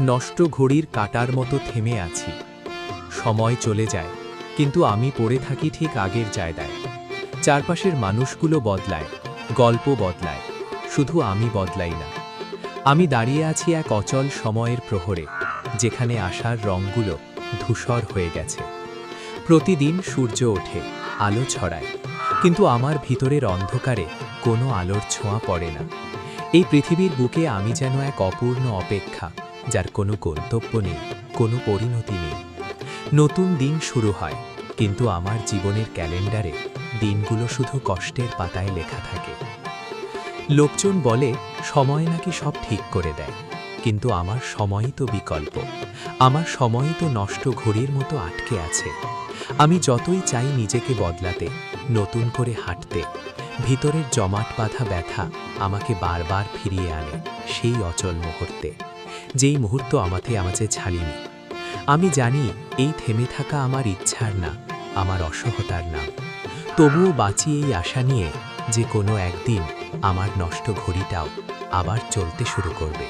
নষ্ট ঘড়ির কাঁটার মতো থেমে আছি। সময় চলে যায়, কিন্তু আমি পড়ে থাকি ঠিক আগের জায়গায়। চারপাশের মানুষগুলো বদলায়, গল্প বদলায়, শুধু আমি বদলাই না। আমি দাঁড়িয়ে আছি এক অচল সময়ের প্রহরে, যেখানে আশার রঙগুলো ধূসর হয়ে গেছে। প্রতিদিন সূর্য ওঠে, আলো ছড়ায়, কিন্তু আমার ভিতরের অন্ধকারে কোনো আলোর ছোঁয়া পড়ে না। এই পৃথিবীর বুকে আমি যেন এক অপূর্ণ অপেক্ষা, যার কোনো গন্তব্য নেই, কোনো পরিণতি নেই। নতুন দিন শুরু হয়, কিন্তু আমার জীবনের ক্যালেন্ডারে দিনগুলো শুধু কষ্টের পাতায় লেখা থাকে। লোকজন বলে সময় নাকি সব ঠিক করে দেয়, কিন্তু আমার সময়ই তো বিকল্প। আমার সময়ই তো নষ্ট ঘড়ির মতো আটকে আছে। আমি যতই চাই নিজেকে বদলাতে, নতুন করে হাঁটতে, ভিতরের জমাট বাঁধা ব্যথা আমাকে বারবার ফিরিয়ে আনে সেই অচল মুহূর্তে, যেই মুহূর্ত আমাকে ছাড়িনি। আমি জানি এই থেমে থাকা আমার ইচ্ছার না, আমার অসহতার নাম। তবুও বাঁচি এই আশা নিয়ে যে কোনো একদিন আমার নষ্ট ঘড়িটাও আবার চলতে শুরু করবে।